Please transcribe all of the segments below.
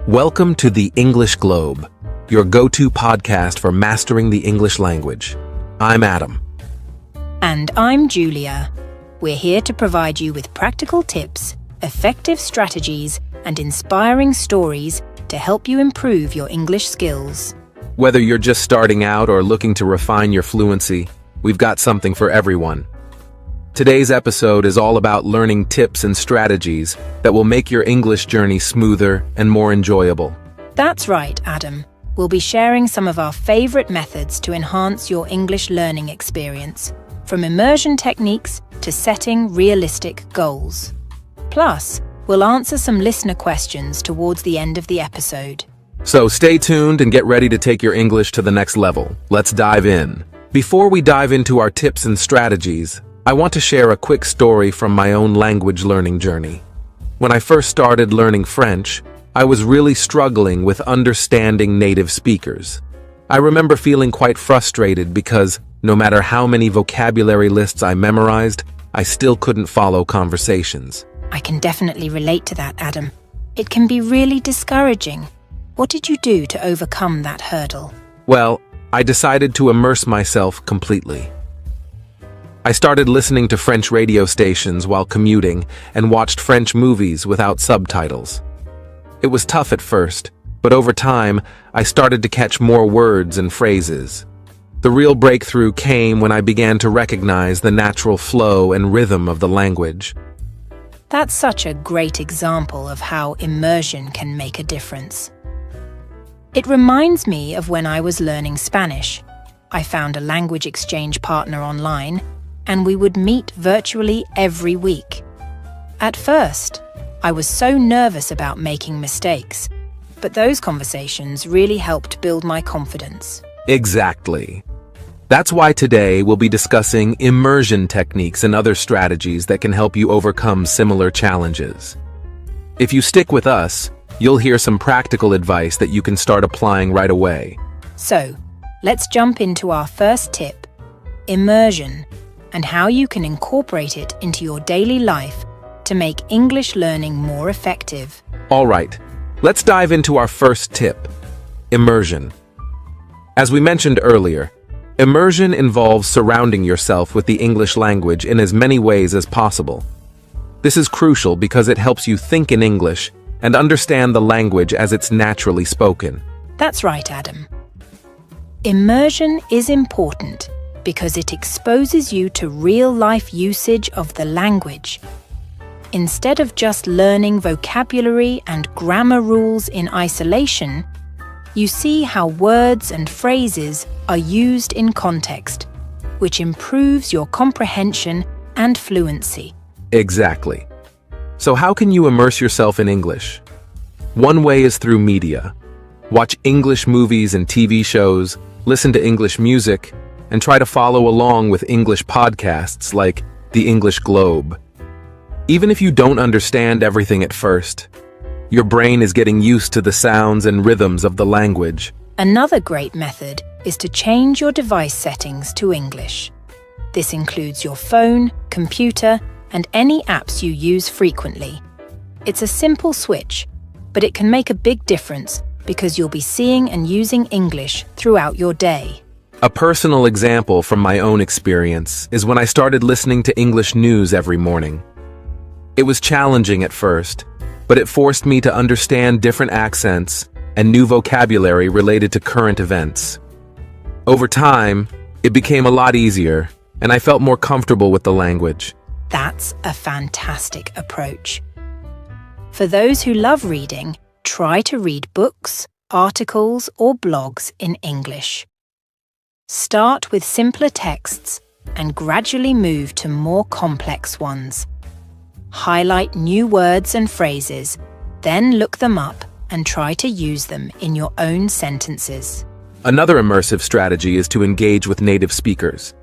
Welcome to the English Globe, your go-to podcast for mastering the English language. I'm Adam. And I'm Julia. We're here to provide you with practical tips, effective strategies, and inspiring stories to help you improve your English skills. Whether you're just starting out or looking to refine your fluency, we've got something for everyone. Today's episode is all about learning tips and strategies that will make your English journey smoother and more enjoyable. That's right, Adam. We'll be sharing some of our favorite methods to enhance your English learning experience, from immersion techniques to setting realistic goals. Plus, we'll answer some listener questions towards the end of the episode. So stay tuned and get ready to take your English to the next level. Let's dive in. Before we dive into our tips and strategies, I want to share a quick story from my own language learning journey. When I first started learning French, I was really struggling with understanding native speakers. I remember feeling quite frustrated because no matter how many vocabulary lists I memorized, I still couldn't follow conversations. I can definitely relate to that, Adam. It can be really discouraging. What did you do to overcome that hurdle? Well, I decided to immerse myself completely. I started listening to French radio stations while commuting and watched French movies without subtitles. It was tough at first, but over time, I started to catch more words and phrases. The real breakthrough came when I began to recognize the natural flow and rhythm of the language. That's such a great example of how immersion can make a difference. It reminds me of when I was learning Spanish. I found a language exchange partner online, and we would meet virtually every week. At first, I was so nervous about making mistakes, but those conversations really helped build my confidence. Exactly. That's why today we'll be discussing immersion techniques and other strategies that can help you overcome similar challenges. If you stick with us, you'll hear some practical advice that you can start applying right away. So, let's jump into our first tip, immersion, and how you can incorporate it into your daily life to make English learning more effective. All right, let's dive into our first tip, immersion. As we mentioned earlier, immersion involves surrounding yourself with the English language in as many ways as possible. This is crucial because it helps you think in English and understand the language as it's naturally spoken. That's right, Adam. Immersion is important because it exposes you to real-life usage of the language. Instead of just learning vocabulary and grammar rules in isolation, you see how words and phrases are used in context, which improves your comprehension and fluency. Exactly. So how can you immerse yourself in English? One way is through media. Watch English movies and TV shows, listen to English music, and try to follow along with English podcasts like the English Globe. Even if you don't understand everything at first, your brain is getting used to the sounds and rhythms of the language. Another great method is to change your device settings to English. This includes your phone, computer, and any apps you use frequently. It's a simple switch, but it can make a big difference because you'll be seeing and using English throughout your day. A personal example from my own experience is when I started listening to English news every morning. It was challenging at first, but it forced me to understand different accents and new vocabulary related to current events. Over time, it became a lot easier, and I felt more comfortable with the language. That's a fantastic approach. For those who love reading, try to read books, articles, or blogs in English. Start with simpler texts and gradually move to more complex ones. Highlight new words and phrases, then look them up and try to use them in your own sentences. Another immersive strategy is to engage with native speakers.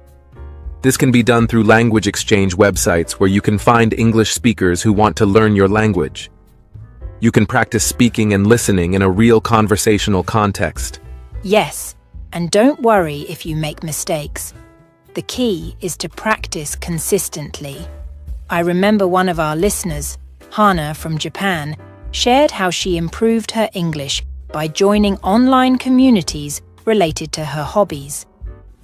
This can be done through language exchange websites where you can find English speakers who want to learn your language. You can practice speaking and listening in a real conversational context. Yes, and don't worry if you make mistakes. The key is to practice consistently. I remember one of our listeners, Hana from Japan, shared how she improved her English by joining online communities related to her hobbies.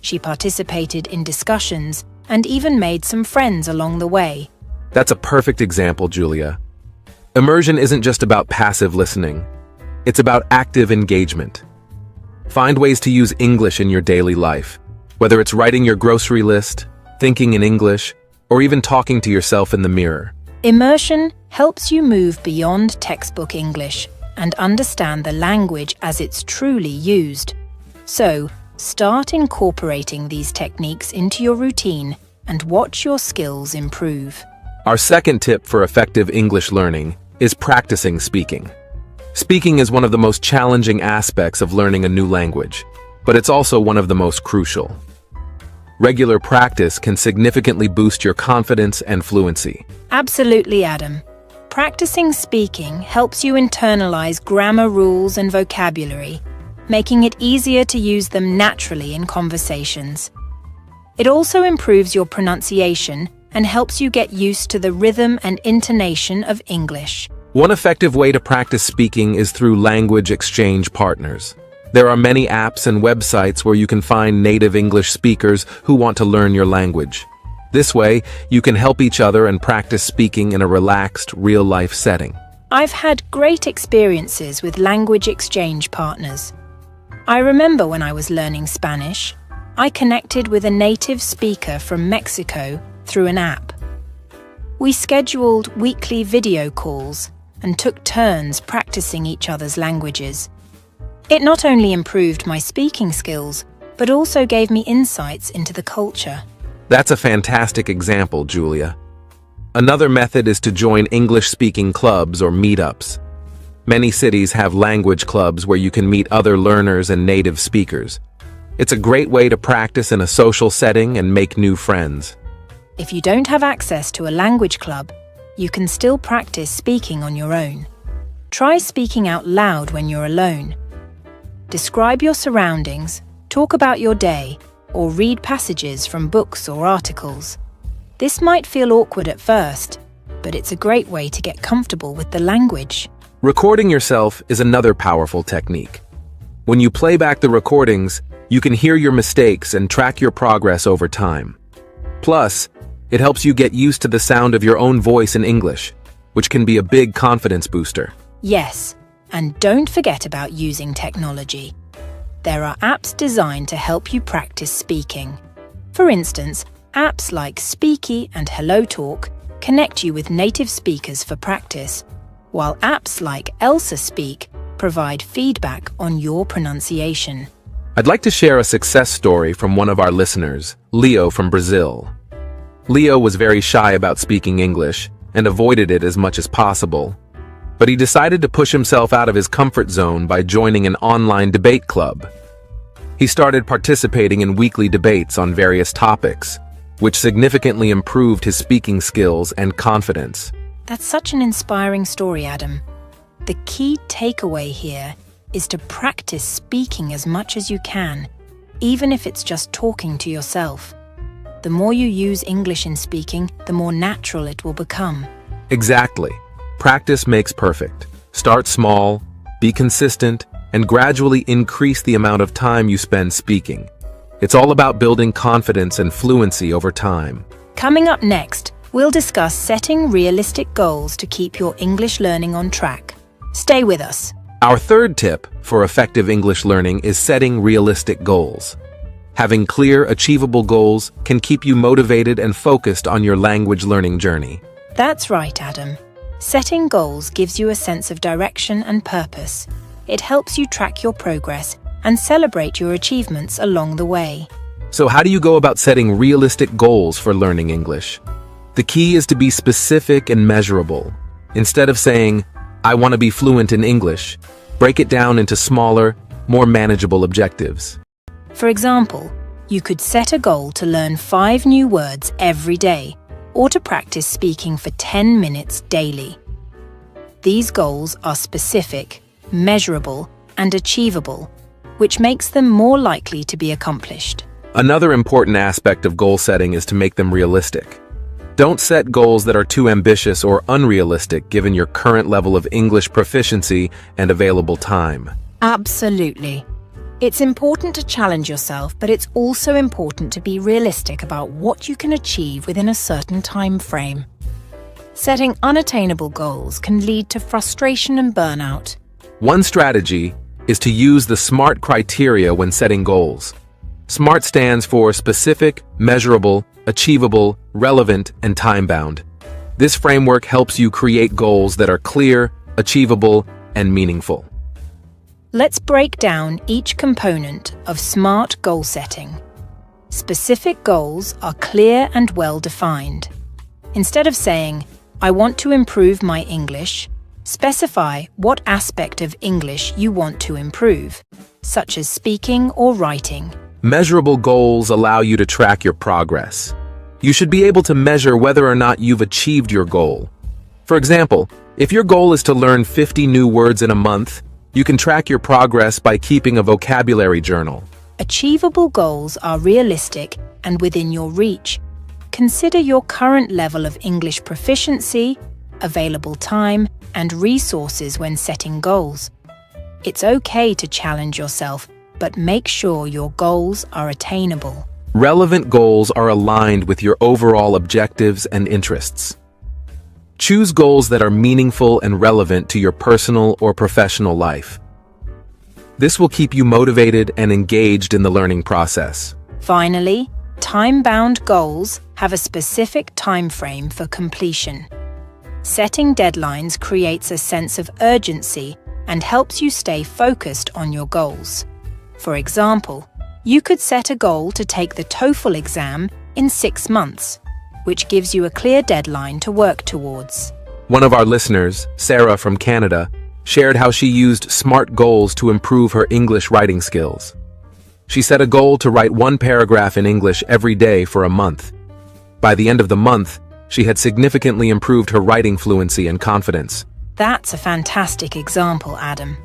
She participated in discussions and even made some friends along the way. That's a perfect example, Julia. Immersion isn't just about passive listening. It's about active engagement. Find ways to use English in your daily life, whether it's writing your grocery list, thinking in English, or even talking to yourself in the mirror. Immersion helps you move beyond textbook English and understand the language as it's truly used. So, start incorporating these techniques into your routine and watch your skills improve. Our second tip for effective English learning is practicing speaking. Speaking is one of the most challenging aspects of learning a new language, but it's also one of the most crucial. Regular practice can significantly boost your confidence and fluency. Absolutely, Adam. Practicing speaking helps you internalize grammar rules and vocabulary, making it easier to use them naturally in conversations. It also improves your pronunciation and helps you get used to the rhythm and intonation of English. One effective way to practice speaking is through language exchange partners. There are many apps and websites where you can find native English speakers who want to learn your language. This way, you can help each other and practice speaking in a relaxed, real-life setting. I've had great experiences with language exchange partners. I remember when I was learning Spanish, I connected with a native speaker from Mexico through an app. We scheduled weekly video calls and took turns practicing each other's languages. It not only improved my speaking skills, but also gave me insights into the culture. That's a fantastic example, Julia. Another method is to join English-speaking clubs or meetups. Many cities have language clubs where you can meet other learners and native speakers. It's a great way to practice in a social setting and make new friends. If you don't have access to a language club, you can still practice speaking on your own. Try speaking out loud when you're alone. Describe your surroundings, talk about your day, or read passages from books or articles. This might feel awkward at first, but it's a great way to get comfortable with the language. Recording yourself is another powerful technique. When you play back the recordings, you can hear your mistakes and track your progress over time. Plus, it helps you get used to the sound of your own voice in English, which can be a big confidence booster. Yes, and don't forget about using technology. There are apps designed to help you practice speaking. For instance, apps like Speaky and HelloTalk connect you with native speakers for practice, while apps like Elsa Speak provide feedback on your pronunciation. I'd like to share a success story from one of our listeners, Leo from Brazil. Leo was very shy about speaking English and avoided it as much as possible. But he decided to push himself out of his comfort zone by joining an online debate club. He started participating in weekly debates on various topics, which significantly improved his speaking skills and confidence. That's such an inspiring story, Adam. The key takeaway here is to practice speaking as much as you can, even if it's just talking to yourself. The more you use English in speaking, the more natural it will become. Exactly. Practice makes perfect. Start small, be consistent, and gradually increase the amount of time you spend speaking. It's all about building confidence and fluency over time. Coming up next, we'll discuss setting realistic goals to keep your English learning on track. Stay with us. Our third tip for effective English learning is setting realistic goals. Having clear, achievable goals can keep you motivated and focused on your language learning journey. That's right, Adam. Setting goals gives you a sense of direction and purpose. It helps you track your progress and celebrate your achievements along the way. So how do you go about setting realistic goals for learning English? The key is to be specific and measurable. Instead of saying, "I want to be fluent in English," break it down into smaller, more manageable objectives. For example, you could set a goal to learn 5 new words every day, or to practice speaking for 10 minutes daily. These goals are specific, measurable, and achievable, which makes them more likely to be accomplished. Another important aspect of goal setting is to make them realistic. Don't set goals that are too ambitious or unrealistic given your current level of English proficiency and available time. Absolutely. It's important to challenge yourself, but it's also important to be realistic about what you can achieve within a certain time frame. Setting unattainable goals can lead to frustration and burnout. One strategy is to use the SMART criteria when setting goals. SMART stands for specific, measurable, achievable, relevant, and time-bound. This framework helps you create goals that are clear, achievable, and meaningful. Let's break down each component of SMART goal setting. Specific goals are clear and well-defined. Instead of saying, "I want to improve my English," specify what aspect of English you want to improve, such as speaking or writing. Measurable goals allow you to track your progress. You should be able to measure whether or not you've achieved your goal. For example, if your goal is to learn 50 new words in a month, you can track your progress by keeping a vocabulary journal. Achievable goals are realistic and within your reach. Consider your current level of English proficiency, available time, and resources when setting goals. It's okay to challenge yourself, but make sure your goals are attainable. Relevant goals are aligned with your overall objectives and interests. Choose goals that are meaningful and relevant to your personal or professional life. This will keep you motivated and engaged in the learning process. Finally, time-bound goals have a specific time frame for completion. Setting deadlines creates a sense of urgency and helps you stay focused on your goals. For example, you could set a goal to take the TOEFL exam in 6 months, which gives you a clear deadline to work towards. One of our listeners, Sarah from Canada, shared how she used SMART goals to improve her English writing skills. She set a goal to write 1 paragraph in English every day for a month. By the end of the month, she had significantly improved her writing fluency and confidence. That's a fantastic example, Adam.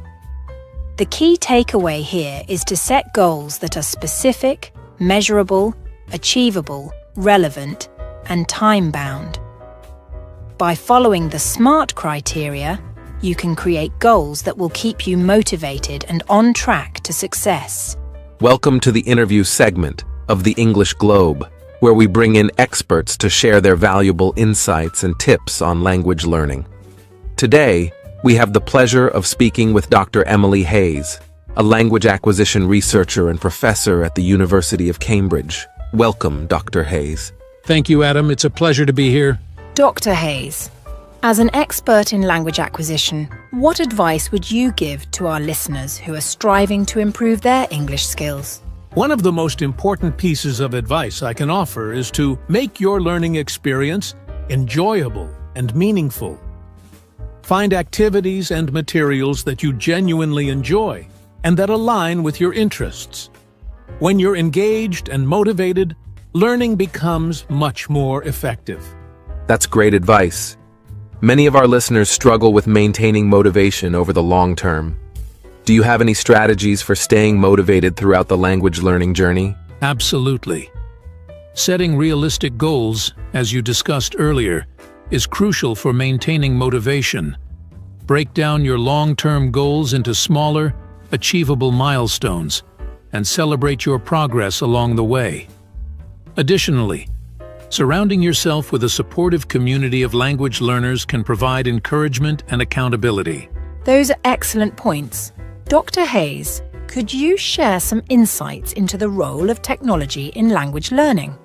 The key takeaway here is to set goals that are specific, measurable, achievable, relevant, and time-bound. By following the SMART criteria, you can create goals that will keep you motivated and on track to success. Welcome to the interview segment of the English Globe, where we bring in experts to share their valuable insights and tips on language learning. Today, we have the pleasure of speaking with Dr. Emily Hayes, a language acquisition researcher and professor at the University of Cambridge. Welcome, Dr. Hayes. Thank you, Adam. It's a pleasure to be here. Dr. Hayes, as an expert in language acquisition, what advice would you give to our listeners who are striving to improve their English skills? One of the most important pieces of advice I can offer is to make your learning experience enjoyable and meaningful. Find activities and materials that you genuinely enjoy and that align with your interests. When you're engaged and motivated, learning becomes much more effective. That's great advice. Many of our listeners struggle with maintaining motivation over the long term. Do you have any strategies for staying motivated throughout the language learning journey? Absolutely. Setting realistic goals, as you discussed earlier, is crucial for maintaining motivation. Break down your long-term goals into smaller, achievable milestones, and celebrate your progress along the way. Additionally, surrounding yourself with a supportive community of language learners can provide encouragement and accountability. Those are excellent points. Dr. Hayes, could you share some insights into the role of technology in language learning?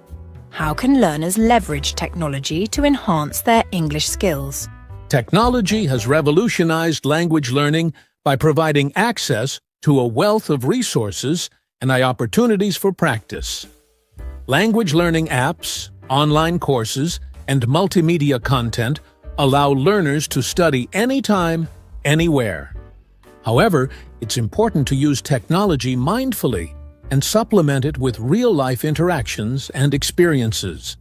How can learners leverage technology to enhance their English skills? Technology has revolutionized language learning by providing access to a wealth of resources and opportunities for practice. Language learning apps, online courses, and multimedia content allow learners to study anytime, anywhere. However, it's important to use technology mindfully and supplement it with real-life interactions and experiences.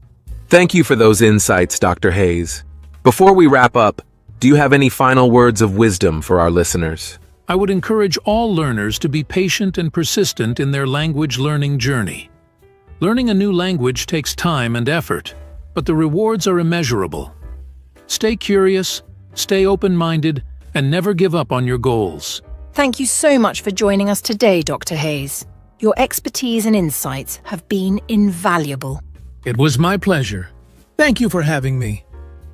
Thank you for those insights, Dr. Hayes. Before we wrap up, do you have any final words of wisdom for our listeners? I would encourage all learners to be patient and persistent in their language learning journey. Learning a new language takes time and effort, but the rewards are immeasurable. Stay curious, stay open-minded, and never give up on your goals. Thank you so much for joining us today, Dr. Hayes. Your expertise and insights have been invaluable. It was my pleasure. Thank you for having me.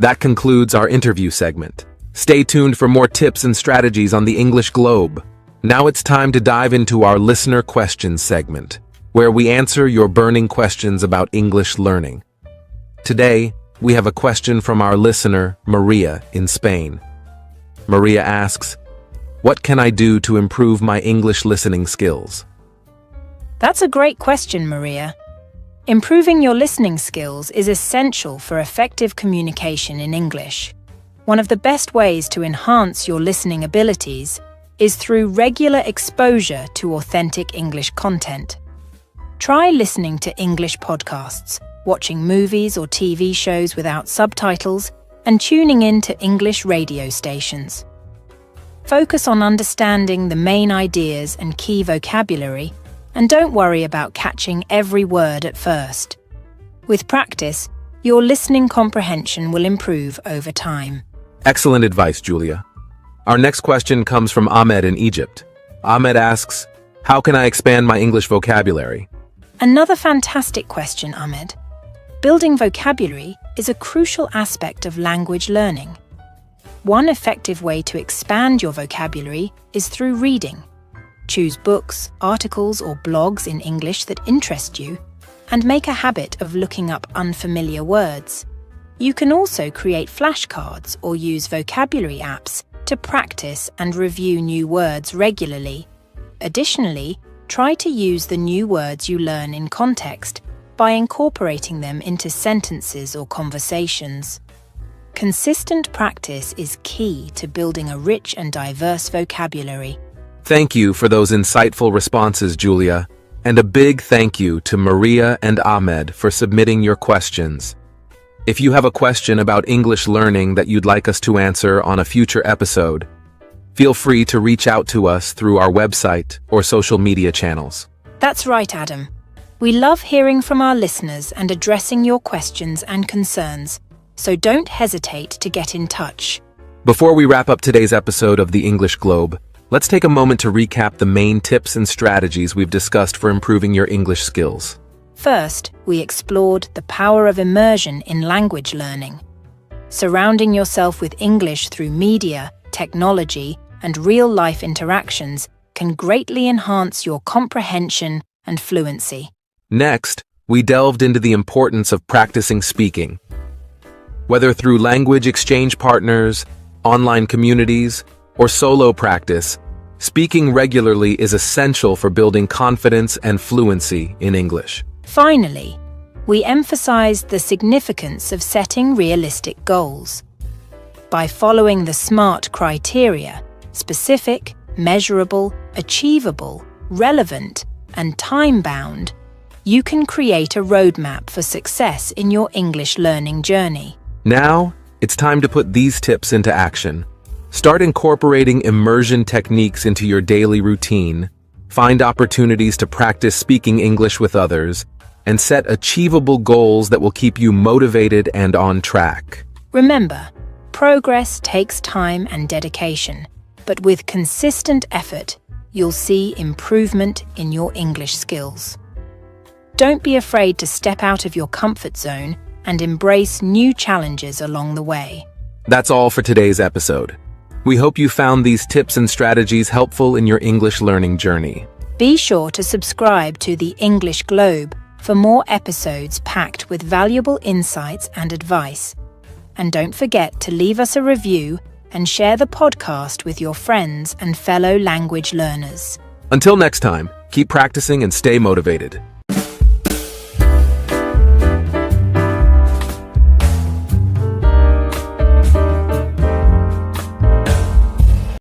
That concludes our interview segment. Stay tuned for more tips and strategies on the English Globe. Now it's time to dive into our listener questions segment, where we answer your burning questions about English learning. Today, we have a question from our listener, Maria, in Spain. Maria asks, "What can I do to improve my English listening skills?" That's a great question, Maria. Improving your listening skills is essential for effective communication in English. One of the best ways to enhance your listening abilities is through regular exposure to authentic English content. Try listening to English podcasts, watching movies or TV shows without subtitles, and tuning in to English radio stations. Focus on understanding the main ideas and key vocabulary, and don't worry about catching every word at first. With practice, your listening comprehension will improve over time. Excellent advice, Julia. Our next question comes from Ahmed in Egypt. Ahmed asks, "How can I expand my English vocabulary?" Another fantastic question, Ahmed. Building vocabulary is a crucial aspect of language learning. One effective way to expand your vocabulary is through reading. Choose books, articles, or blogs in English that interest you, and make a habit of looking up unfamiliar words. You can also create flashcards or use vocabulary apps to practice and review new words regularly. Additionally, try to use the new words you learn in context by incorporating them into sentences or conversations. Consistent practice is key to building a rich and diverse vocabulary. Thank you for those insightful responses, Julia, and a big thank you to Maria and Ahmed for submitting your questions. If you have a question about English learning that you'd like us to answer on a future episode, feel free to reach out to us through our website or social media channels. That's right, Adam. We love hearing from our listeners and addressing your questions and concerns, so don't hesitate to get in touch. Before we wrap up today's episode of the English Globe, let's take a moment to recap the main tips and strategies we've discussed for improving your English skills. First, we explored the power of immersion in language learning. Surrounding yourself with English through media, technology, and real-life interactions can greatly enhance your comprehension and fluency. Next, we delved into the importance of practicing speaking. Whether through language exchange partners, online communities, or solo practice, speaking regularly is essential for building confidence and fluency in English. Finally, we emphasized the significance of setting realistic goals. By following the SMART criteria, specific, measurable, achievable, relevant, and time-bound, you can create a roadmap for success in your English learning journey. Now, it's time to put these tips into action. Start incorporating immersion techniques into your daily routine, find opportunities to practice speaking English with others, and set achievable goals that will keep you motivated and on track. Remember, progress takes time and dedication, but with consistent effort, you'll see improvement in your English skills. Don't be afraid to step out of your comfort zone and embrace new challenges along the way. That's all for today's episode. We hope you found these tips and strategies helpful in your English learning journey. Be sure to subscribe to the English Globe for more episodes packed with valuable insights and advice. And don't forget to leave us a review and share the podcast with your friends and fellow language learners. Until next time, keep practicing and stay motivated.